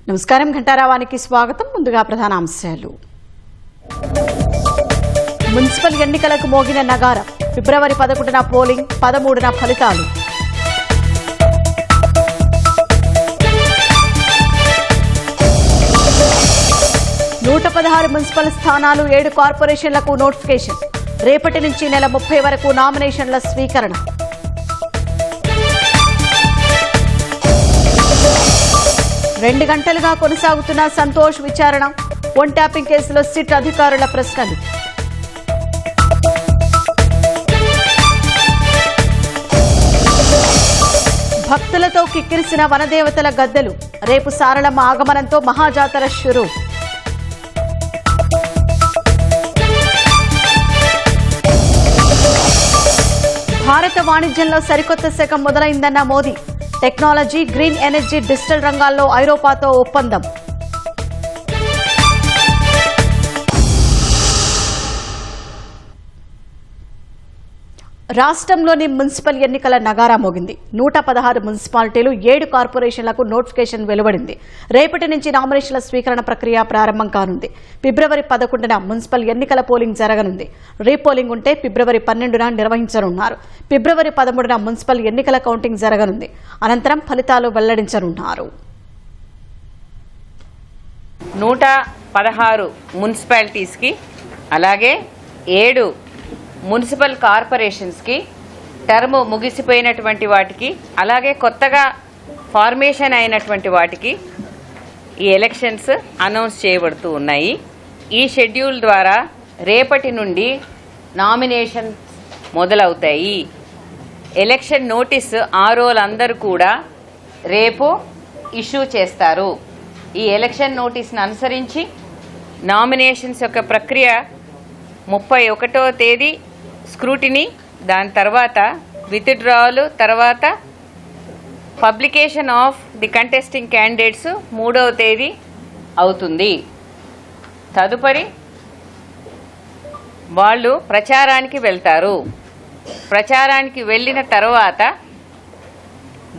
నమస్కారం ఘంటారావానికి స్వాగతం. ముందుగా ప్రధాన అంశాలు. మున్సిపల్ ఎన్నికలకు మోగిన నగారం. ఫిబ్రవరి 11న పోలింగ్, 13న ఫలితాలు. నూట 16 మున్సిపల్ స్థానాలు, 7 కార్పొరేషన్లకు నోటిఫికేషన్. రేపటి నుంచి నెల 30 వరకు నామినేషన్ల స్వీకరణ. రెండు గంటలుగా కొనసాగుతున్న సంతోష్ విచారణ. ఫోన్ ట్యాపింగ్ కేసులో సిట్ అధికారుల ప్రశ్నలు. భక్తులతో కిక్కిరిసిన వనదేవతల గద్దెలు. రేపు సారళమ్మ ఆగమనంతో మహాజాతర షురూ. భారత వాణిజ్యంలో సరికొత్త శకం మొదలైందన్న Modi. Technology, green energy, digital రంగాల్లో ఐరోపాతో ఒప్పందం. రాష్ట్రంలోని మున్సిపల్ ఎన్నికల నగారా మోగింది. 116 మున్సిపాలిటీలు, 7 కార్పొరేషన్లకు నోటిఫికేషన్ వెలువడింది. రేపటి నుంచి నామినేషన్ల స్వీకరణ ప్రక్రియ ప్రారంభం కానుంది. ఫిబ్రవరి 11న మున్సిపల్ ఎన్నికల పోలింగ్ జరగనుంది. రీపోలింగ్ ఉంటే ఫిబ్రవరి 12న నిర్వహించనున్నారు. ఫిబ్రవరి 13న మున్సిపల్ ఎన్నికల కౌంటింగ్ జరగనుంది. అనంతరం ఫలితాలు వెల్లడించనున్నారు. 116 మున్సిపాలిటీస్కి అలాగే 7 మున్సిపల్ కార్పొరేషన్స్కి టర్మ్ ముగిసిపోయినటువంటి వాటికి అలాగే కొత్తగా ఫార్మేషన్ అయినటువంటి వాటికి ఈ ఎలక్షన్స్ అనౌన్స్ చేయబడుతూ ఉన్నాయి. ఈ షెడ్యూల్ ద్వారా రేపటి నుండి నామినేషన్స్ మొదలవుతాయి. ఎలక్షన్ నోటీస్ ఆర్ఓలందరూ కూడా రేపు ఇష్యూ చేస్తారు. ఈ ఎలక్షన్ నోటీస్ను అనుసరించి నామినేషన్స్ యొక్క ప్రక్రియ 31వ తేదీ స్క్రూటినీ, దాని తర్వాత విత్డ్రావల్, తర్వాత publication of the contesting candidates 3వ తేదీ అవుతుంది. తదుపరి వాళ్ళు ప్రచారానికి వెళ్తారు. ప్రచారానికి వెళ్ళిన తర్వాత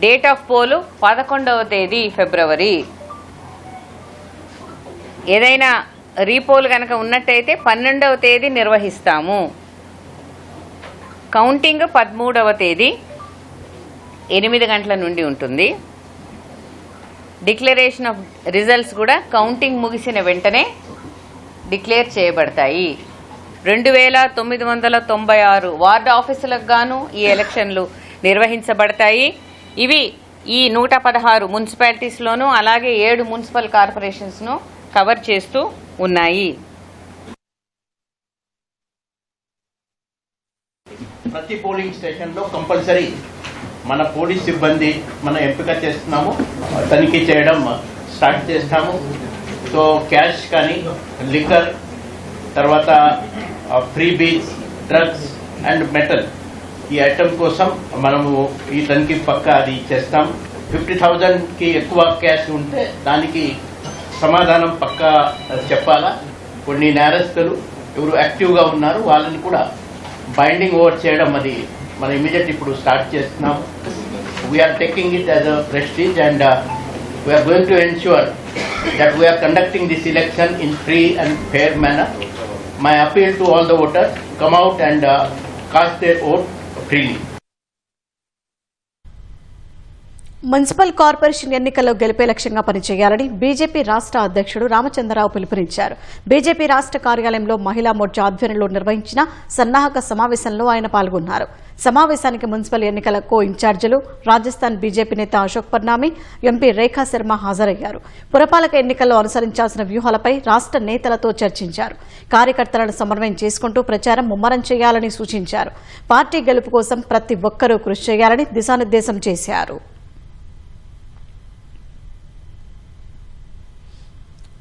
డేట్ ఆఫ్ పోలు 11వ తేదీ ఫిబ్రవరి. ఏదైనా రీపోల్ కనుక ఉన్నట్టయితే 12వ తేదీ నిర్వహిస్తాము. కౌంటింగ్ 13వ తేదీ 8 గంటల నుండి ఉంటుంది. డిక్లరేషన్ ఆఫ్ రిజల్ట్స్ కూడా కౌంటింగ్ ముగిసిన వెంటనే డిక్లేర్ చేయబడతాయి. 2996 వార్డు ఆఫీసులకు గాను ఈ ఎలక్షన్లు నిర్వహించబడతాయి. ఇవి ఈ 116 మున్సిపాలిటీస్లోనూ అలాగే 7 మున్సిపల్ కార్పొరేషన్స్ను కవర్ చేస్తూ ఉన్నాయి. ప్రతి పోలింగ్ స్టేషన్లో కంపల్సరీ మన పోలీస్ సిబ్బంది మనం ఎంపిక చేస్తున్నాము, తనిఖీ చేయడం స్టార్ట్ చేస్తాము. సో క్యాష్ కానీ, లిక్కర్, తర్వాత free beach, drugs and metal, ఈ ఐటమ్ కోసం మనము ఈ తనిఖీ పక్క అది చేస్తాం. 50,000కి ఎక్కువ క్యాష్ ఉంటే దానికి సమాధానం పక్కా చెప్పాలా. కొన్ని నేరస్తులు ఎవరు యాక్టివ్గా ఉన్నారు వాళ్ళని కూడా బైండింగ్ ఓవర్ చేయడం అది మనం ఇమీడియట్ ఇప్పుడు స్టార్ట్ చేస్తున్నాం. We're taking it as a prestige and we're going to ensure that we're conducting this election in free and fair manner. My appeal to all the voters, come out and cast their vote freely. Municipal corporation ఎన్నికల్లో గెలిపే లక్ష్యంగా పనిచేయాలని BJP రాష్ట్ర అధ్యక్షుడు రామచంద్రరావు పిలుపునిచ్చారు. BJP రాష్ట్ర కార్యాలయంలో మహిళా మోర్చా ఆధ్వర్యంలో నిర్వహించిన సన్నాహక సమావేశంలో ఆయన పాల్గొన్నారు. సమావేశానికి మున్సిపల్ ఎన్నికల కో ఇన్ఛార్జీలు, రాజస్థాన్ బీజేపీ నేత అశోక్ పర్నామి, ఎంపీ రేఖా శర్మ హాజరయ్యారు. పురపాలక ఎన్నికల్లో అనుసరించాల్సిన వ్యూహాలపై రాష్ట్ర నేతలతో చర్చించారు. కార్యకర్తలను సమన్వయం చేసుకుంటూ ప్రచారం ముమ్మరం చేయాలని సూచించారు. పార్టీ గెలుపు కోసం ప్రతి ఒక్కరూ కృషి చేయాలని దిశానిర్దేశం చేశారు.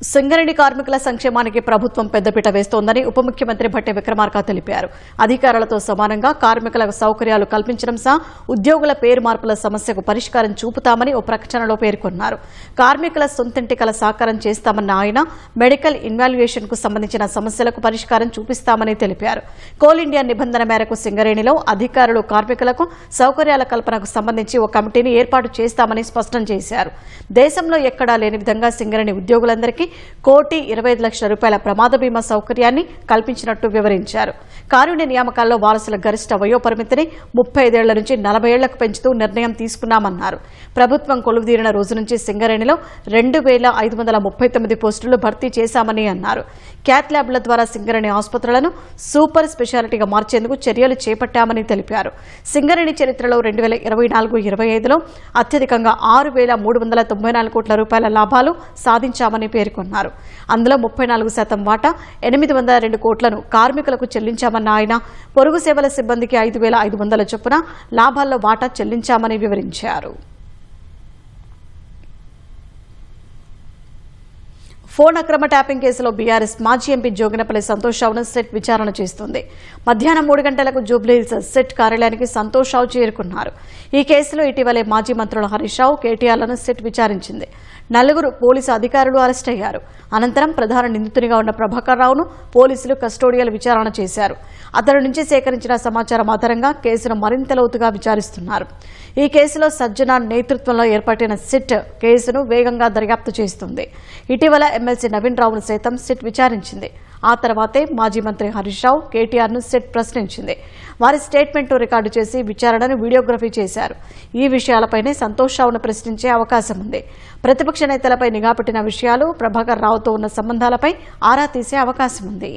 సింగరేణి కార్మికుల సంక్షేమానికి ప్రభుత్వం పెద్దపీట వేస్తోందని ఉప ముఖ్యమంత్రి భట్టి విక్రమార్క తెలిపారు. అధికారులతో సమానంగా కార్మికులకు సౌకర్యాలు కల్పించడం సహా ఉద్యోగుల పేరు మార్పుల సమస్యకు పరిష్కారం చూపుతామని ఓ ప్రకటనలో పేర్కొన్నారు. కార్మికుల సొంతింటికల సాకారం చేస్తామన్న ఆయన మెడికల్ ఇన్వాల్యుయేషన్ కు సంబంధించిన సమస్యలకు పరిష్కారం చూపిస్తామని తెలిపారు. కోల్ ఇండియా నిబంధన మేరకు సింగరేణిలో అధికారులు కార్మికులకు సౌకర్యాల కల్పనకు సంబంధించి ఓ కమిటీని ఏర్పాటు చేస్తామని స్పష్టం చేశారు. దేశంలో ఎక్కడా లేని విధంగా సింగరేణి ఉద్యోగులందరికీ ₹1,25,00,000 ప్రమాద బీమా సౌకర్యాన్ని కల్పించినట్టు వివరించారు. కారుణ్య నియామకాల్లో వారసుల గరిష్ట వయోపరిమితిని 35 ఏళ్ల నుంచి 40 ఏళ్లకు పెంచుతూ నిర్ణయం తీసుకున్నామన్నారు. ప్రభుత్వం కొలువుదీరిన రోజు నుంచి సింగరేణిలో 2,539 పోస్టులు భర్తీ చేశామని అన్నారు. క్యాత్ ల్యాబ్ల ద్వారా సింగరేణి ఆసుపత్రులను సూపర్ స్పెషాలిటీగా మార్చేందుకు చర్యలు చేపట్టామని తెలిపారు. సింగరేణి చరిత్రలో 2024-25లో అత్యధికంగా ₹6,394 కోట్ల లాభాలు సాధించామని పేర్కొన్నారు. అందులో 34% వాటా 802 కోట్లను కార్మికులకు చెల్లించామన్న ఆయన పొరుగు సేవల సిబ్బందికి 5,500 చొప్పున లాభాల్లో వాటా చెల్లించామని వివరించారు. ఫోన్ అక్రమ ట్యాపింగ్ కేసులో బీఆర్ఎస్ మాజీ ఎంపీ జోగినపల్లి సంతోష్ రావును సెట్ విచారణ చేస్తుంది. మధ్యాహ్నం 3 గంటలకు జూబ్లీహిల్స్ సెట్ కార్యాలయానికి సంతోష్ రావు చేరుకున్నారు. ఈ కేసులో ఇటీవలే మాజీ మంత్రులు హరీష్ రావు, కేటీఆర్లను సెట్ విచారించింది. 4 పోలీసు అధికారులు అరెస్ట్ అయ్యారు. అనంతరం ప్రధాన నిందితునిగా ఉన్న ప్రభాకర్ రావును పోలీసులు కస్టోడియల్ విచారణ చేశారు. అతడి నుంచి సేకరించిన సమాచారం ఆధారంగా కేసును మరింత లోతుగా విచారిస్తున్నారు. ఈ కేసులో సజ్జనా నేతృత్వంలో ఏర్పాటైన సిట్ కేసును వేగంగా దర్యాప్తు చేస్తుంది. ఇటీవల ఎమ్మెల్సీ నవీన్ రావును సైతం సిట్ విచారించింది. ఆ తర్వాతే మాజీ మంత్రి హరీష్ రావు, కేటీఆర్ను సెట్ ప్రశ్నించింది. వారి స్టేట్మెంట్ను రికార్డు చేసి విచారణను వీడియోగ్రఫీ చేశారు. ఈ విషయాలపైనే సంతోష్ రావును ప్రశ్నించే అవకాశం ఉంది. ప్రతిపక్ష నేతలపై నిఘా పెట్టిన విషయాలు, ప్రభాకర్ రావుతో ఉన్న సంబంధాలపై ఆరా తీసే అవకాశం ఉంది.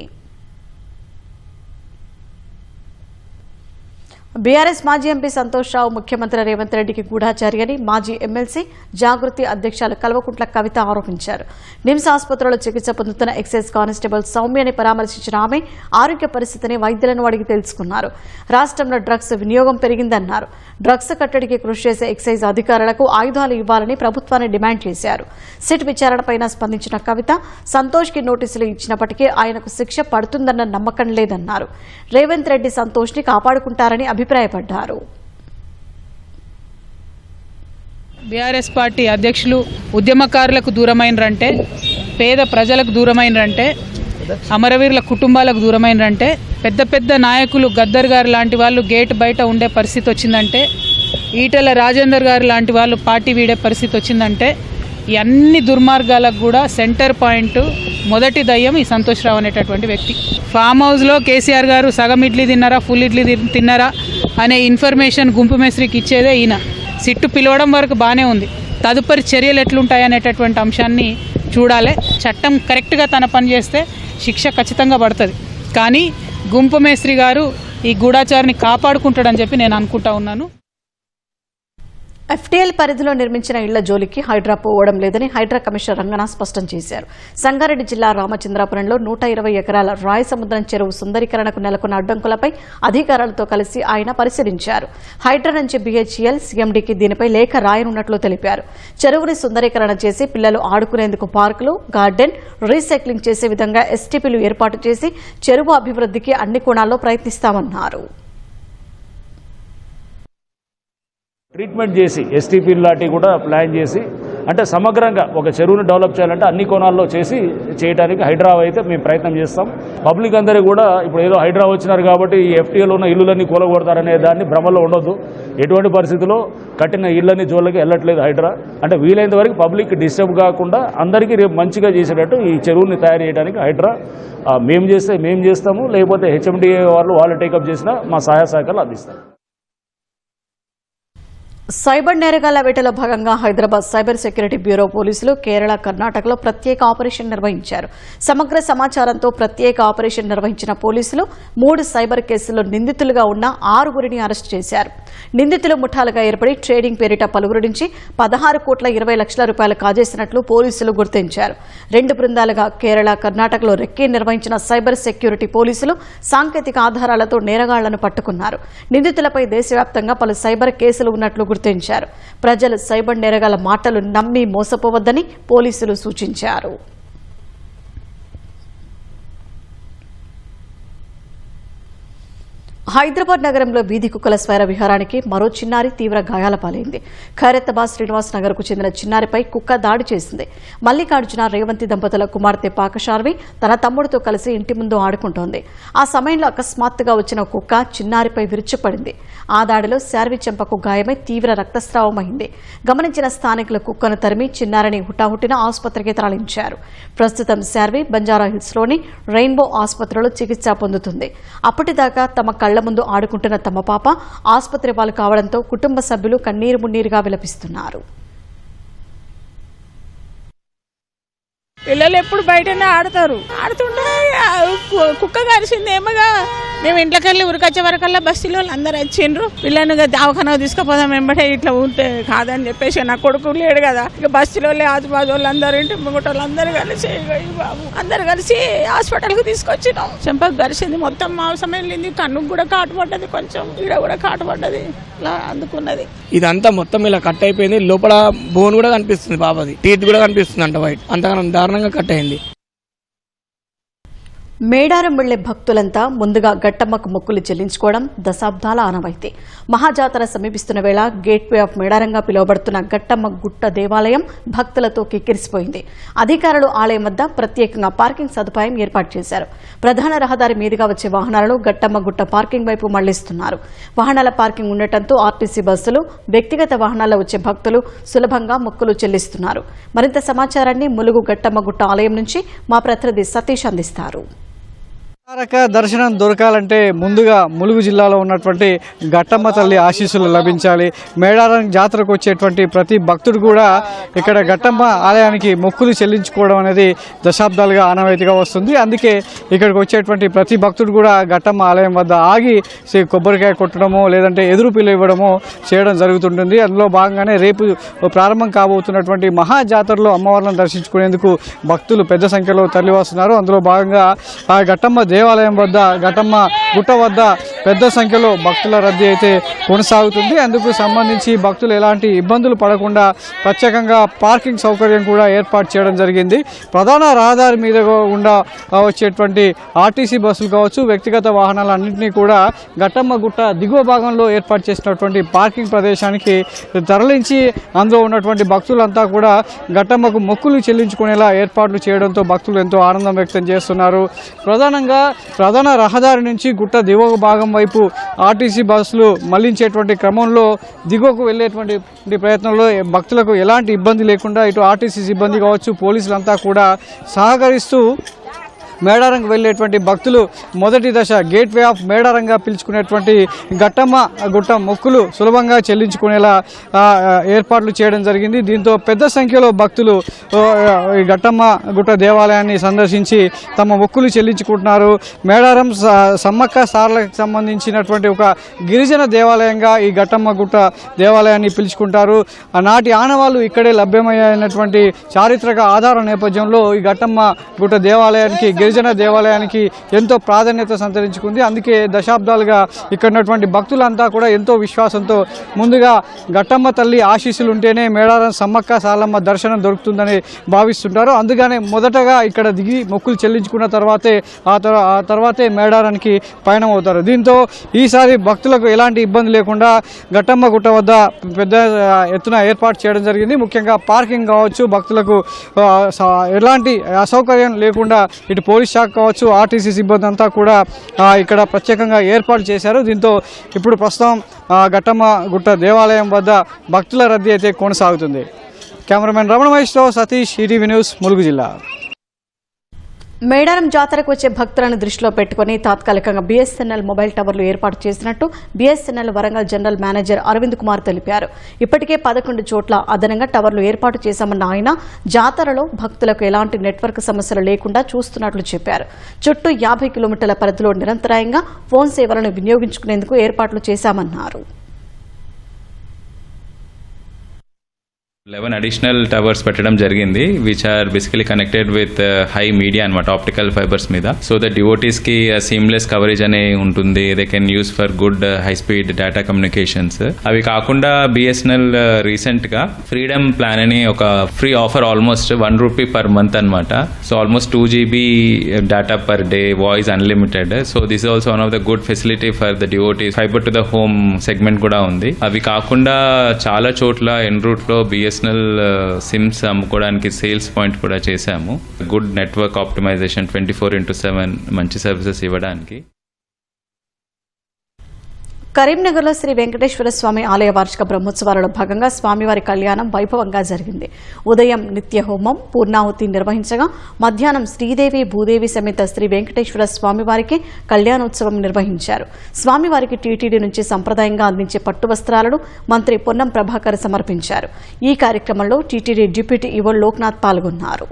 బీఆర్ఎస్ మాజీ ఎంపీ సంతోష్ రావు ముఖ్యమంత్రి రేవంత్ రెడ్డికి గూఢాచారి అని మాజీ ఎమ్మెల్సీ జాగృతి అధ్యక్షులు కల్వకుంట్ల కవిత ఆరోపించారు. నిమ్స్ ఆసుపత్రిలో చికిత్స పొందుతున్న ఎక్సైజ్ కానిస్టేబుల్ సౌమ్యని పరామర్శించిన ఆమె ఆరోగ్య పరిస్థితిని వైద్యులను అడిగి తెలుసుకున్నారు. రాష్ట్రంలో డ్రగ్స్ వినియోగం పెరిగిందన్నారు. డ్రగ్స్ కట్టడికి కృషి చేసే ఎక్సైజ్ అధికారులకు ఆయుధాలు ఇవ్వాలని ప్రభుత్వాన్ని డిమాండ్ చేశారు. సిట్ విచారణపై స్పందించిన కవిత సంతోష్ కి నోటీసులు ఇచ్చినప్పటికీ ఆయనకు శిక్ష పడుతుందన్న నమ్మకం లేదన్నారు. రేవంత్ రెడ్డి సంతోష్ ని కాపాడుకుంటారని అభిప్రాయపడ్డారు. బీఆర్ఎస్ పార్టీ అధ్యక్షులు ఉద్యమకారులకు దూరమైనరంటే, పేద ప్రజలకు దూరమైనరంటే, అమరవీరుల కుటుంబాలకు దూరమైనరంటే, పెద్ద పెద్ద నాయకులు గద్దర్ గారు లాంటి వాళ్ళు గేట్ బయట ఉండే పరిస్థితి వచ్చిందంటే, ఈటెల రాజేందర్ గారు లాంటి వాళ్ళు పార్టీ వీడే పరిస్థితి వచ్చిందంటే, ఈ అన్ని దుర్మార్గాలకు కూడా సెంటర్ పాయింట్ మొదటి దయ్యం ఈ సంతోష్ రావు అనేటటువంటి వ్యక్తి. ఫామ్ హౌస్లో కేసీఆర్ గారు సగం ఇడ్లీ తిన్నారా, ఫుల్ ఇడ్లీ తిన్నారా అనే ఇన్ఫర్మేషన్ గుంపు మేస్త్రికి ఇచ్చేదే ఈయన. సిట్టు పిలవడం వరకు బాగానే ఉంది. తదుపరి చర్యలు ఎట్లుంటాయనేటటువంటి అంశాన్ని చూడాలి. చట్టం కరెక్ట్గా తన పని చేస్తే శిక్ష ఖచ్చితంగా పడుతుంది. కానీ గుంపు మేస్త్రి గారు ఈ గూఢాచారిని కాపాడుకుంటాడని చెప్పి నేను అనుకుంటా ఉన్నాను. ఎఫ్టీఎల్ పరిధిలో నిర్మించిన ఇళ్ల జోలికి హైడ్రా పోవడం లేదని హైడ్రా కమిషనర్ రంగనా స్పష్టం చేశారు. సంగారెడ్డి జిల్లా రామచంద్రాపురంలో 120 ఎకరాల రాయ సముద్రం చెరువు సుందరీకరణకు నెలకొన్న అడ్డంకులపై అధికారులతో కలిసి ఆయన పరిశీలించారు. హైడ్రా నుంచి బీహెచ్ఈఎల్ సీఎండీకి దీనిపై లేఖ రాయనున్నట్లు తెలిపారు. చెరువుని సుందరీకరణ చేసి పిల్లలు ఆడుకునేందుకు పార్కులు, గార్డెన్, రీసైక్లింగ్ చేసే విధంగా ఎస్టీపీలు ఏర్పాటు చేసి చెరువు అభివృద్ధికి అన్ని కోణాల్లో ప్రయత్నిస్తామన్నారు. ట్రీట్మెంట్ చేసి ఎస్టీపీ లాంటివి కూడా ప్లాన్ చేసి అంటే సమగ్రంగా ఒక చెరువును డెవలప్ చేయాలంటే అన్ని కోణాల్లో చేయడానికి హైడ్రా అయితే మేము ప్రయత్నం చేస్తాం. పబ్లిక్ అందరూ కూడా ఇప్పుడు ఏదో హైడ్రా వచ్చినారు కాబట్టి ఈ ఎఫ్టీఎల్ ఉన్న ఇల్లులన్నీ కూలగొడతారనే దాన్ని భ్రమలో ఉండొద్దు. ఎటువంటి పరిస్థితుల్లో కట్టిన ఇళ్ళని జోళ్ళకి వెళ్ళట్లేదు హైడ్రా. అంటే వీలైనంత వరకు పబ్లిక్ డిస్టర్బ్ కాకుండా అందరికీ రేపు మంచిగా చేసేటట్టు ఈ చెరువుని తయారు చేయడానికి హైడ్రా మేము చేస్తాము. లేకపోతే హెచ్ఎండిఏ వాళ్ళు టేకప్ చేసినా మా సహాయ సహకారాలు అందిస్తారు. సైబర్ నేరగాళ్ల వేటలో భాగంగా హైదరాబాద్ సైబర్ సెక్యూరిటీ బ్యూరో పోలీసులు కేరళ, కర్ణాటకలో ప్రత్యేక ఆపరేషన్ నిర్వహించారు. సమగ్ర సమాచారంతో ప్రత్యేక ఆపరేషన్ నిర్వహించిన పోలీసులు 3 సైబర్ కేసుల్లో నిందితులుగా ఉన్న 6గురిని అరెస్టు చేశారు. నిందితులు ముఠాలుగా ఏర్పడి ట్రేడింగ్ పేరిట పలువురు నుంచి 16,20,00,000 కాజేసినట్లు పోలీసులు గుర్తించారు. 2 బృందాలుగా కేరళ, కర్ణాటకలో రెక్కీ నిర్వహించిన సైబర్ సెక్యూరిటీ పోలీసులు సాంకేతిక ఆధారాలతో నేరగాళ్లను పట్టుకున్నారు. నిందితులపై దేశవ్యాప్తంగా పలు సైబర్ కేసులు ఉన్నట్లు గుర్తించారు. ప్రజలు సైబర్ నేరగాళ్ల మాటలు నమ్మి మోసపోవద్దని పోలీసులు సూచించారు. హైదరాబాద్ నగరంలో వీధి కుక్కల స్వైర విహారానికి మరో చిన్నారి తీవ్ర గాయాల పాలైంది. ఖైరతాబాద్ శ్రీనివాస్ నగర్ కు చెందిన చిన్నారిపై కుక్క దాడి చేసింది. మల్లికార్జున రేవంతి దంపతుల కుమార్తె పాకశార్వి తన తమ్ముడితో కలిసి ఇంటి ముందు ఆడుకుంటోంది. ఆ సమయంలో అకస్మాత్తుగా వచ్చిన కుక్క చిన్నారిపై విరుచుపడింది. ఆ దాడిలో శార్వి చెంపకు గాయమై తీవ్ర రక్తస్రావమైంది. గమనించిన స్థానికులు కుక్కను తరిమి చిన్నారిని హుటాహుటిన ఆసుపత్రికి తరలించారు. ప్రస్తుతం శార్వి బంజారాహిల్స్లోని రెయిన్బో ఆసుపత్రిలో చికిత్స పొందుతుంది. అప్పటిదాకా తమ కళ్ల ముందు ఆడుకుంటున్న తమ పాప ఆసుపత్రి పాలు కావడంతో కుటుంబ సభ్యులు కన్నీరు మున్నీరుగా విలపిస్తున్నారు. పిల్లలు ఎప్పుడు బయటనే ఆడుతుంటే కుక్క కరిసింది ఏమోగా. మేము ఇంట్లోకి వెళ్ళి ఉరికొచ్చే వరకల్లా బస్సులో అందరు వచ్చిండ్రు. పిల్లని దవాఖానా తీసుకుపోదాం వెంబడే ఇట్లా ఉంటే కాదని చెప్పేసి నా కొడుకు లేడు కదా. ఇక బస్సులో ఆజుబాజు వాళ్ళు అందరు ఇంటి ముంగట అందరు కలిసి బాబు అందరు కలిసి హాస్పిటల్కి తీసుకొచ్చినాం. చెంపకు గరిసింది, మొత్తం మాంసం వెళ్ళింది, కన్నుకు కూడా కాటు పడ్డది, కొంచెం ఈడ కూడా కాటు పడ్డది, ఇలా అందుకున్నది. ఇదంతా మొత్తం ఇలా కట్ అయిపోయింది. లోపల బోన్ కూడా కనిపిస్తుంది, బాబాది టీత్ కూడా కనిపిస్తుంది అంట వైట్. అంతగానం దారుణంగా కట్ అయింది. మేడారం వెళ్లే భక్తులంతా ముందుగా గట్టమ్మకు మొక్కులు చెల్లించుకోవడం దశాబ్దాల ఆనవాయితీ. మహాజాతర సమీపిస్తున్న వేళ గేట్వే ఆఫ్ మేడారంగా పిలువబడుతున్న గట్టమ్మ గుట్ట దేవాలయం భక్తులతో కిక్కిరిసిపోయింది. అధికారులు ఆలయం వద్ద ప్రత్యేకంగా పార్కింగ్ సదుపాయం ఏర్పాటు చేశారు. ప్రధాన రహదారి మీదుగా వచ్చే వాహనాలను గట్టమ్మ గుట్ట పార్కింగ్ వైపు మళ్లిస్తున్నారు. వాహనాల పార్కింగ్ ఉండటంతో ఆర్టీసీ బస్సులు, వ్యక్తిగత వాహనాల్లో వచ్చే భక్తులు సులభంగా మొక్కులు చెల్లిస్తున్నారు. మరింత సమాచారాన్ని ములుగు గట్టమ్మ గుట్ట ఆలయం నుంచి మా ప్రతినిధి సతీష్ అందిస్తారు. దర్శనం దొరకాలంటే ముందుగా ములుగు జిల్లాలో ఉన్నటువంటి గట్టమ్మ తల్లి ఆశీస్సులు లభించాలి. మేడారం జాతరకు వచ్చేటువంటి ప్రతి భక్తుడు కూడా ఇక్కడ గట్టమ్మ ఆలయానికి మొక్కులు చెల్లించుకోవడం అనేది దశాబ్దాలుగా ఆనవాయితీగా వస్తుంది. అందుకే ఇక్కడికి వచ్చేటువంటి ప్రతి భక్తుడు కూడా గట్టమ్మ ఆలయం వద్ద ఆగి కొబ్బరికాయ కొట్టడమో లేదంటే ఎదురు పిల్ల ఇవ్వడమో చేయడం జరుగుతుంటుంది. అందులో భాగంగానే రేపు ప్రారంభం కాబోతున్నటువంటి మహా జాతరలో అమ్మవార్లను దర్శించుకునేందుకు భక్తులు పెద్ద సంఖ్యలో తరలివస్తున్నారు. అందులో భాగంగా ఆ గట్టమ్మ దేవాలయం వద్ద, గట్టమ్మ గుట్ట వద్ద పెద్ద సంఖ్యలో భక్తుల రద్దీ అయితే కొనసాగుతుంది. అందుకు సంబంధించి భక్తులు ఎలాంటి ఇబ్బందులు పడకుండా ప్రత్యేకంగా పార్కింగ్ సౌకర్యం కూడా ఏర్పాటు చేయడం జరిగింది. ప్రధాన రహదారి మీద గుండా వచ్చేటువంటి ఆర్టీసీ బస్సులు కావచ్చు, వ్యక్తిగత వాహనాలన్నింటినీ కూడా గట్టమ్మ గుట్ట దిగువ భాగంలో ఏర్పాటు చేసినటువంటి పార్కింగ్ ప్రదేశానికి తరలించి అందులో ఉన్నటువంటి భక్తులంతా కూడా గట్టమ్మకు మొక్కులు చెల్లించుకునేలా ఏర్పాట్లు చేయడంతో భక్తులు ఎంతో ఆనందం వ్యక్తం చేస్తున్నారు. ప్రధాన రహదారి నుంచి గుట్ట దిగువ భాగం వైపు ఆర్టీసీ బస్సులు మళ్లించేటువంటి క్రమంలో దిగువకు వెళ్లేటువంటి ప్రయత్నంలో భక్తులకు ఎలాంటి ఇబ్బంది లేకుండా ఇటు ఆర్టీసీ సిబ్బంది కావచ్చు, పోలీసులంతా కూడా సహకరిస్తూ మేడారంకు వెళ్ళేటువంటి భక్తులు మొదటి దశ గేట్వే ఆఫ్ మేడారంగా పిలుచుకునేటువంటి గట్టమ్మ గుట్ట మొక్కులు సులభంగా చెల్లించుకునేలా ఏర్పాట్లు చేయడం జరిగింది. దీంతో పెద్ద సంఖ్యలో భక్తులు ఈ గట్టమ్మ గుట్ట దేవాలయాన్ని సందర్శించి తమ మొక్కులు చెల్లించుకుంటున్నారు. మేడారం సమ్మక్క సారలకు సంబంధించినటువంటి ఒక గిరిజన దేవాలయంగా ఈ గట్టమ్మ గుట్ట దేవాలయాన్ని పిలుచుకుంటారు. నాటి ఆనవాళ్లు ఇక్కడే లభ్యమయ్యేటువంటి చారిత్రక ఆధార నేపథ్యంలో ఈ గట్టమ్మ గుట్ట దేవాలయానికి, గిరిజన దేవాలయానికి ఎంతో ప్రాధాన్యత సంతరించుకుంది. అందుకే దశాబ్దాలుగా ఇక్కడ ఉన్నటువంటి భక్తులంతా కూడా ఎంతో విశ్వాసంతో ముందుగా గట్టమ్మ తల్లి ఆశీస్సులు ఉంటేనే మేడారం సమ్మక్క సారలమ్మ దర్శనం దొరుకుతుందని భావిస్తుంటారు. అందుకనే మొదటగా ఇక్కడ దిగి మొక్కులు చెల్లించుకున్న తర్వాతే ఆ తర్వాతే మేడారానికి పయనం అవుతారు. దీంతో ఈసారి భక్తులకు ఎలాంటి ఇబ్బంది లేకుండా గట్టమ్మ గుట్ట వద్ద పెద్ద ఎత్తున ఏర్పాటు చేయడం జరిగింది. ముఖ్యంగా పార్కింగ్ కావచ్చు, భక్తులకు ఎలాంటి అసౌకర్యం లేకుండా ఇటు పోలీస్ శాఖ కావచ్చు, ఆర్టీసీ సిబ్బంది అంతా కూడా ఇక్కడ ప్రత్యేకంగా ఏర్పాటు చేశారు. దీంతో ఇప్పుడు ప్రస్తుతం గట్టమ్మ గుట్ట దేవాలయం వద్ద భక్తుల రద్దీ అయితే కొనసాగుతుంది. కెమెరామెన్ రమణ మహేష్తో సతీష్, ఈటీవీ న్యూస్, ములుగు జిల్లా. మేడారం జాతరకు వచ్చే భక్తులను దృష్టిలో పెట్టుకుని తాత్కాలికంగా బీఎస్ఎన్ఎల్ మొబైల్ టవర్లు ఏర్పాటు చేసినట్టు BSNL Warangal general manager Arvind Kumar తెలిపారు. ఇప్పటికే 11 చోట్ల అదనంగా టవర్లు ఏర్పాటు చేశామన్న ఆయన జాతరలో భక్తులకు ఎలాంటి నెట్వర్క్ సమస్యలు లేకుండా చూస్తున్నట్లు చెప్పారు. చుట్టూ 50 కిలోమీటర్ల పరిధిలో నిరంతరాయంగా ఫోన్ సేవలను వినియోగించుకునేందుకు ఏర్పాట్లు చేశామన్నారు. 11 అడిషనల్ టవర్స్ పెట్టడం జరిగింది which are basically connected with high media అనమాట ఆప్టికల్ ఫైబర్స్ మీద. సో ద డివోటీస్ కి సీమ్లెస్ కవరేజ్ అనే ఉంటుంది. They can use for good high speed data communications. అవి కాకుండా బిఎస్ఎన్ఎల్ రీసెంట్ గా ఫ్రీడమ్ ప్లాన్ అని ఒక free offer almost ₹1 per month అనమాట. So almost 2 GB data per day, voice unlimited. So this is also one of the good facility for the devotees. Fibre to the home segment కూడా ఉంది. అవి కాకుండా చాలా చోట్ల ఎన్ route లో BSNL sims అమ్ముకోవడానికి sales point కూడా చేశాము. గుడ్ నెట్వర్క్ ఆప్టిమైజేషన్ 24/7 మంచి సర్వీసెస్ ఇవ్వడానికి. కరీంనగర్లో శ్రీ వెంకటేశ్వర స్వామి ఆలయ వార్షిక బ్రహ్మోత్సవాలలో భాగంగా స్వామివారి కళ్యాణం వైభవంగా జరిగింది. ఉదయం నిత్య హోమం, పూర్ణాహుతి నిర్వహించగా మధ్యాహ్నం శ్రీదేవి భూదేవి సమేత శ్రీ వెంకటేశ్వర స్వామివారికి కళ్యాణోత్సవం నిర్వహించారు. స్వామివారికి టీటీడీ నుంచి సంప్రదాయంగా అందించే పట్టు వస్త్రాలను మంత్రి పొన్నం ప్రభాకర్ సమర్పించారు. ఈ కార్యక్రమంలో టీటీడీ డిప్యూటీ ఈవో లోక్నాథ్ పాల్గొన్నారు.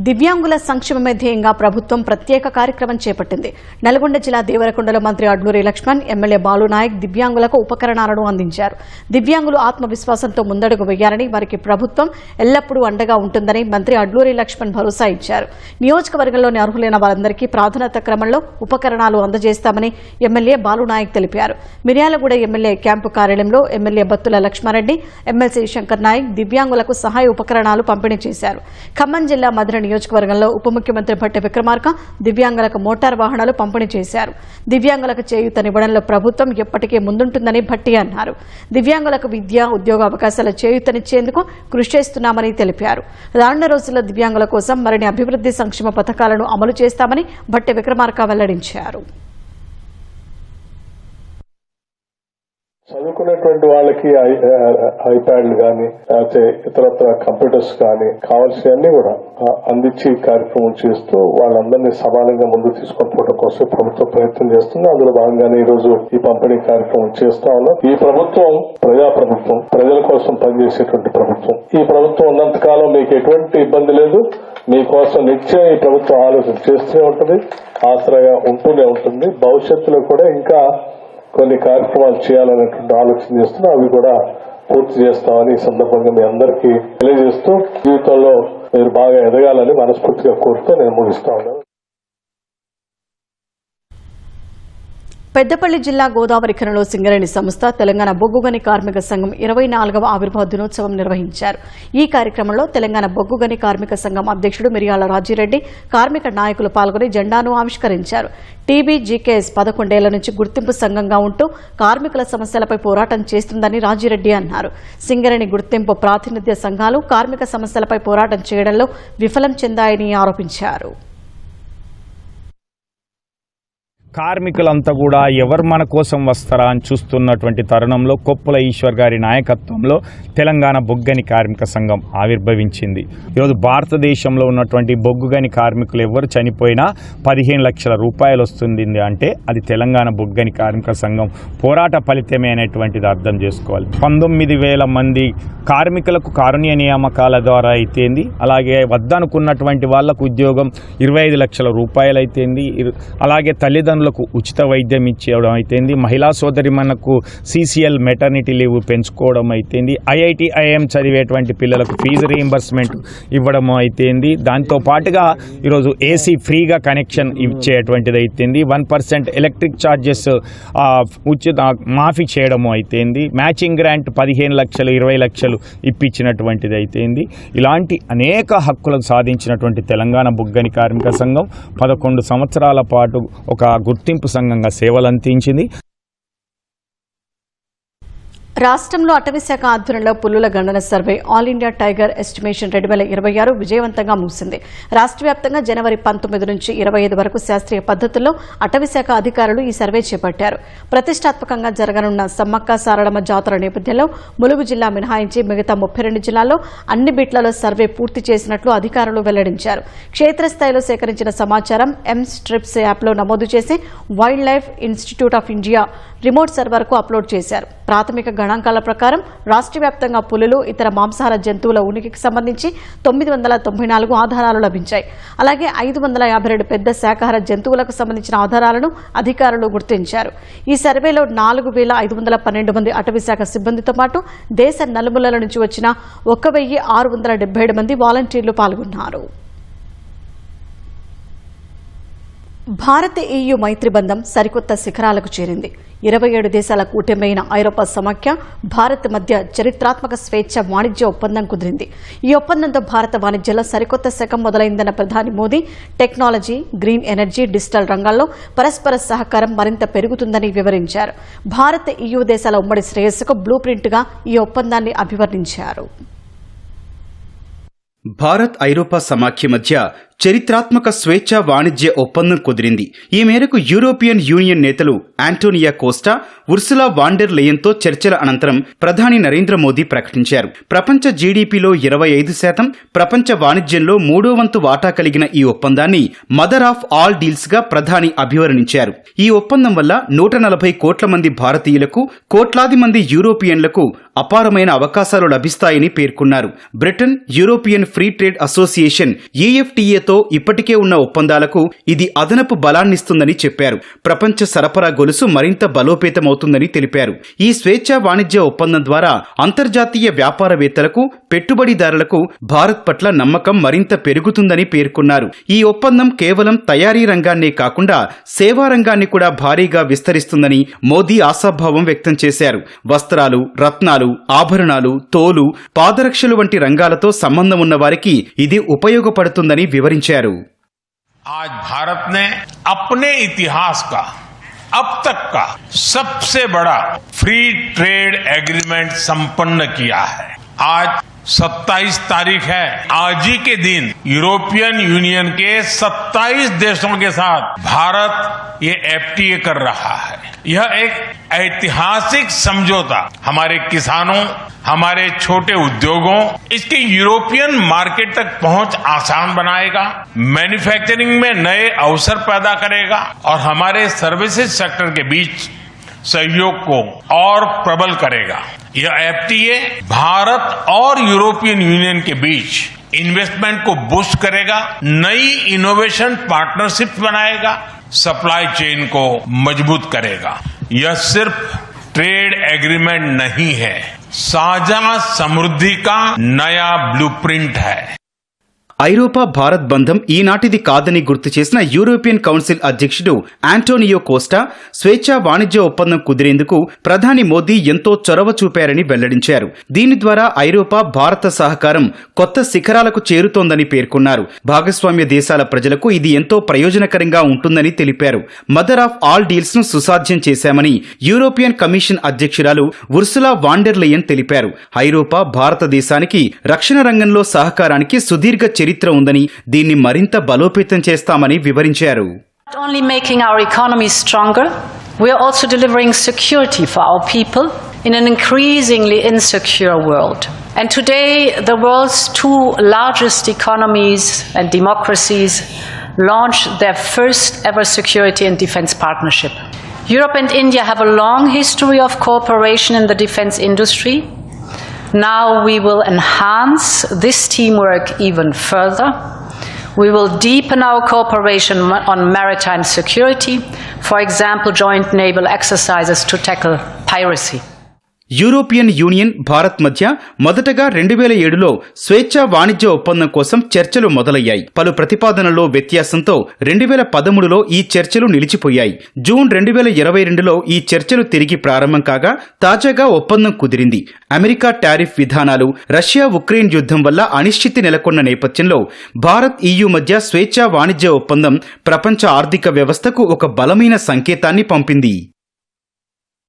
దివ్యాంగుల సంక్షేమమే ధ్యేయంగా ప్రభుత్వం ప్రత్యేక కార్యక్రమం చేపట్టింది. నల్గొండ జిల్లా దేవరకొండలో మంత్రి అడ్లూరి లక్ష్మణ్, ఎమ్మెల్యే బాలునాయక్ దివ్యాంగులకు ఉపకరణాలను అందించారు. దివ్యాంగులు ఆత్మవిశ్వాసంతో ముందడుగు వేయాలని, వారికి ప్రభుత్వం ఎల్లప్పుడూ అండగా ఉంటుందని మంత్రి అడ్లూరి లక్ష్మణ్ భరోసా ఇచ్చారు. నియోజకవర్గంలోని అర్హులైన వారందరికీ ప్రాధాన్యత క్రమంలో ఉపకరణాలు అందజేస్తామని ఎమ్మెల్యే బాలునాయక్ తెలిపారు. మిర్యాలగూడ ఎమ్మెల్యే క్యాంపు కార్యాలయంలో ఎమ్మెల్యే బత్తుల లక్ష్మారెడ్డి, ఎమ్మెల్సీ శంకర్ నాయక్ దివ్యాంగులకు సహాయ ఉపకరణాలు పంపిణీ చేశారు. ఖమ్మం జిల్లా మధుర నియోజకవర్గంలో ఉప ముఖ్యమంత్రి భట్టి విక్రమార్క దివ్యాంగులకు మోటార్ వాహనాలు పంపిణీ చేశారు. దివ్యాంగులకు చేయూతనివ్వడంలో ప్రభుత్వం ఎప్పటికీ ముందుంటుందని భట్టి అన్నారు. దివ్యాంగులకు విద్య, ఉద్యోగ అవకాశాల చేయూతనిచ్చేందుకు కృషి చేస్తున్నామని తెలిపారు. రానున్న రోజుల్లో దివ్యాంగుల కోసం మరిన్ని అభివృద్ధి సంక్షేమ పథకాలను అమలు చేస్తామని భట్టి విక్రమార్క వెల్లడించారు. చదువుకునేటువంటి వాళ్ళకి ఐప్యాడ్లు కానీ లేకపోతే ఇతరత్ర కంప్యూటర్స్ కానీ కావాల్సినవన్నీ కూడా అందించి కార్యక్రమం చేస్తూ వాళ్ళందరినీ సమానంగా ముందుకు తీసుకొని పోవడం కోసం ప్రభుత్వం ప్రయత్నం చేస్తుంది. అందులో భాగంగానే ఈ రోజు ఈ పంపిణీ కార్యక్రమం చేస్తా ఉన్నాం. ఈ ప్రభుత్వం ప్రజా ప్రభుత్వం, ప్రజల కోసం పనిచేసేటువంటి ప్రభుత్వం. ఈ ప్రభుత్వం ఉన్నంత కాలం మీకు ఎటువంటి ఇబ్బంది లేదు. మీకోసం నిత్యం ఈ ప్రభుత్వం ఆలోచన చేస్తూనే ఉంటుంది, ఆసరాగా ఉంటూనే ఉంటుంది. భవిష్యత్తులో కూడా ఇంకా కొన్ని కార్యక్రమాలు చేయాలనేటువంటి ఆలోచన చేస్తున్నా, అవి కూడా పూర్తి చేస్తామని ఈ సందర్భంగా మీ అందరికీ తెలియజేస్తూ జీవితంలో మీరు బాగా ఎదగాలని మనస్ఫూర్తిగా కోరుతూ నేను ముగిస్తా ఉన్నాను. పెద్దపల్లి జిల్లా గోదావరి ఖనిలో సింగరేణి సంస్థ, తెలంగాణ బొగ్గుగని కార్మిక సంఘం 24వ ఆవిర్భావ దినోత్సవం నిర్వహించారు. ఈ కార్యక్రమంలో తెలంగాణ బొగ్గుగని కార్మిక సంఘం అధ్యక్షుడు మిర్యాల రాజిరెడ్డి, కార్మిక నాయకులు పాల్గొని జెండాను ఆవిష్కరించారు. టీబీజీకేఎస్ 11 ఏళ్ల నుంచి గుర్తింపు సంఘంగా ఉంటూ కార్మికుల సమస్యలపై పోరాటం చేస్తుందని రాజిరెడ్డి అన్నారు. సింగరేణి గుర్తింపు ప్రాతినిధ్య సంఘాలు కార్మిక సమస్యలపై పోరాటం చేయడంలో విఫలం చెందాయని ఆరోపించారు. కార్మికులంతా కూడా ఎవరు మన కోసం వస్తారా అని చూస్తున్నటువంటి తరుణంలో కొప్పుల ఈశ్వర్ గారి నాయకత్వంలో తెలంగాణ బొగ్గని కార్మిక సంఘం ఆవిర్భవించింది. ఈరోజు భారతదేశంలో ఉన్నటువంటి బొగ్గుగని కార్మికులు ఎవరు చనిపోయినా 15 లక్షల రూపాయలు వస్తుంది అంటే అది తెలంగాణ బొగ్గని కార్మిక సంఘం పోరాట ఫలితమే అనేటువంటిది అర్థం చేసుకోవాలి. 19,000 మంది కార్మికులకు కారుణ్య నియామకాల ద్వారా అయితేంది, అలాగే వద్దనుకున్నటువంటి వాళ్లకు ఉద్యోగం 25 లక్షల రూపాయలు అయితేంది, అలాగే తల్లిదండ్రులకు ఉచిత వైద్యం ఇచ్చేయడం అయితేంది, మహిళా సోదరిమణులకు CCL మెటర్నిటీ లీవ్ పెంచుకోవడం అయితేంది, IIM చదివేటువంటి పిల్లలకు ఫీజు రీయింబర్స్మెంట్ ఇవ్వడం అయితేంది, దాంతో పాటుగా ఈరోజు AC ఫ్రీగా కనెక్షన్ ఇచ్చేటువంటిది అయితేంది, 1% ఎలక్ట్రిక్ ఛార్జెస్ ఉచిత మాఫీ చేయడము అయితేంది, మ్యాచింగ్ గ్రాంట్ 15 లక్షలు 20 లక్షలు ఇప్పించినటువంటిది అయితేంది. ఇలాంటి అనేక హక్కులకు సాధించినటువంటి తెలంగాణ బొగ్గని కార్మిక సంఘం 11 సంవత్సరాల పాటు ఒక గుర్తింపు సంఘంగా సేవలు అందించింది. రాష్ట్రంలో అటవీశాఖ ఆధ్వర్యంలో పులుల గణన survey all India tiger estimation 2026 విజయవంతంగా ముగిసింది. రాష్ట్ర వ్యాప్తంగా జనవరి 19 నుంచి 25 వరకు శాస్త్రీయ పద్ధతుల్లో అటవీశాఖ అధికారులు ఈ సర్వే చేపట్టారు. ప్రతిష్టాత్మకంగా జరగనున్న సమ్మక్క సారళమ్మ జాతర నేపథ్యంలో ములుగు జిల్లా మినహాయించి మిగతా 32 జిల్లాల్లో అన్ని బిట్లలో సర్వే పూర్తి చేసినట్లు అధికారులు వెల్లడించారు. క్షేత్రస్థాయిలో సేకరించిన సమాచారం M-STRIPS యాప్లో నమోదు చేసి wild life institute of India remote సర్వర్కు అప్లోడ్ చేశారు. ప్రాథమిక గణాంకాల ప్రకారం రాష్ట్ర వ్యాప్తంగా పులులు, ఇతర మాంసాహార జంతువుల ఉనికికి సంబంధించి 994 ఆధారాలు లభించాయి. అలాగే 552 పెద్ద శాకాహార జంతువులకు సంబంధించిన ఆధారాలను అధికారులు గుర్తించారు. ఈ సర్వేలో 4512 మంది అటవీశాఖ సిబ్బందితో పాటు దేశ నలుమూలల నుంచి వచ్చిన 1677 మంది వాలంటీర్లు పాల్గొన్నారు. భారత్ EU మైత్రి బంధం సరికొత్త శిఖరాలకు చేరింది. 27 దేశాల కూటమైన ఐరోపా సమాఖ్య భారత్ మధ్య చరిత్రాత్మక స్వేచ్ఛ వాణిజ్య ఒప్పందం కుదిరింది. ఈ ఒప్పందంతో భారత వాణిజ్యంలో సరికొత్త శకం మొదలైందన్న ప్రధాని Modi technology, green energy, digital రంగాల్లో పరస్పర సహకారం మరింత పెరుగుతుందని వివరించారు. భారత్ EU దేశాల ఉమ్మడి శ్రేయస్సుకు బ్లూ ప్రింట్గా ఈ ఒప్పందాన్ని అభివర్ణించారు. భారత్ ఐరోపా సమాఖ్య మధ్య చరిత్రాత్మక స్వేచ్ఛ వాణిజ్య ఒప్పందం కుదిరింది. ఈ మేరకు యూరోపియన్ యూనియన్ నేతలు Antonio Costa, Ursula von der లెయన్తో చర్చల అనంతరం ప్రధాని నరేంద్ర మోదీ ప్రకటించారు. ప్రపంచ జీడీపీలో 25%, ప్రపంచ వాణిజ్యంలో 3వ వంతు వాటా కలిగిన ఈ ఒప్పందాన్ని మదర్ ఆఫ్ ఆల్ డీల్స్ గా ప్రధాని అభివర్ణించారు. ఈ ఒప్పందం వల్ల 140 కోట్ల మంది భారతీయులకు, కోట్లాది మంది యూరోపియన్లకు అపారమైన అవకాశాలు లభిస్తాయని పేర్కొన్నారు. Britain, European free trade association EFTA తో ఇప్పటికే ఉన్న ఒప్పందాలకు ఇది అదనపు బలాన్నిస్తుందని చెప్పారు. ప్రపంచ సరఫరా గొలుసు మరింత బలోపేతమవుతుందని తెలిపారు. ఈ స్వేచ్ఛ వాణిజ్య ఒప్పందం ద్వారా అంతర్జాతీయ వ్యాపారవేత్తలకు, పెట్టుబడిదారులకు భారత్ పట్ల నమ్మకం మరింత పెరుగుతుందని పేర్కొన్నారు. ఈ ఒప్పందం కేవలం తయారీ రంగాన్నే కాకుండా సేవా రంగాన్ని కూడా భారీగా విస్తరిస్తుందని మోదీ ఆశాభావం వ్యక్తం చేశారు. వస్త్రాలు, రత్నాలు, ఆభరణాలు, తోలు, పాదరక్షలు వంటి రంగాలతో సంబంధం ఉన్న వారికి ఇది ఉపయోగపడుతుందని వివరించారు. आज भारत ने अपने इतिहास का अब तक का सबसे बड़ा फ्री ट्रेड एग्रीमेंट संपन्न किया है. आज 27 तारीख है. आज ही के दिन यूरोपियन यूनियन के 27 देशों के साथ भारत ये FTA कर रहा है. यह एक ऐतिहासिक समझौता हमारे किसानों, हमारे छोटे उद्योगों, इसके यूरोपियन मार्केट तक पहुंच आसान बनाएगा, मैन्युफैक्चरिंग में नए अवसर पैदा करेगा और हमारे सर्विसेज सेक्टर के बीच सहयोग को और प्रबल करेगा. यह FTA भारत और यूरोपियन यूनियन के बीच इन्वेस्टमेंट को बूस्ट करेगा, नई इनोवेशन पार्टनरशिप बनाएगा, सप्लाई चेन को मजबूत करेगा. यह सिर्फ ट्रेड एग्रीमेंट नहीं है, साझा समृद्धि का नया ब्लूप्रिंट है. ఐరోపా భారత్ బంధం ఈనాటిది కాదని గుర్తు చేసిన యూరోపియన్ కౌన్సిల్ అధ్యక్షుడు ఆంటోనియో కోస్టా స్వేచ్ఛా వాణిజ్య ఒప్పందం కుదిరేందుకు ప్రధాని మోదీ ఎంతో చొరవ చూపారని వెల్లడించారు. దీని ద్వారా ఐరోపా భారత సహకారం కొత్త శిఖరాలకు చేరుతోందని పేర్కొన్నారు. భాగస్వామ్య దేశాల ప్రజలకు ఇది ఎంతో ప్రయోజనకరంగా ఉంటుందని తెలిపారు. మదర్ ఆఫ్ ఆల్ డీల్స్ ను సుసాధ్యం చేశామని యూరోపియన్ కమిషన్ అధ్యక్షురాలు ఉర్సులా వాన్ డెర్ లెయన్ తెలిపారు. ఐరోపా భారతదేశానికి రక్షణ రంగంలో సహకారానికి సుదీర్ఘ చరిత్ర ఉందని, దీన్ని మరింత బలోపేతం చేస్తామని వివరించారు. Not only making our economy stronger, we are also delivering security for our people in an increasingly insecure world. And today, the world's two largest economies and democracies launch their first ever security and defense partnership. Europe and India have a long history of cooperation in the defense industry. Now we will enhance this teamwork even further. We will deepen our cooperation on maritime security, for example, joint naval exercises to tackle piracy. European union Bharat మధ్య మొదటగా 2007లో స్వేచ్ఛా వాణిజ్య ఒప్పందం కోసం చర్చలు మొదలయ్యాయి. పలు ప్రతిపాదనల్లో వ్యత్యాసంతో 2013లో ఈ చర్చలు నిలిచిపోయాయి. జూన్ 2022లో ఈ చర్చలు తిరిగి ప్రారంభం కాగా తాజాగా ఒప్పందం కుదిరింది. అమెరికా టారిఫ్ విధానాలు, రష్యా ఉక్రెయిన్ యుద్ధం వల్ల అనిశ్చితి నెలకొన్న నేపథ్యంలో భారత్ EU మధ్య స్వేచ్ఛా వాణిజ్య ఒప్పందం ప్రపంచ ఆర్థిక వ్యవస్థకు ఒక బలమైన సంకేతాన్ని పంపింది.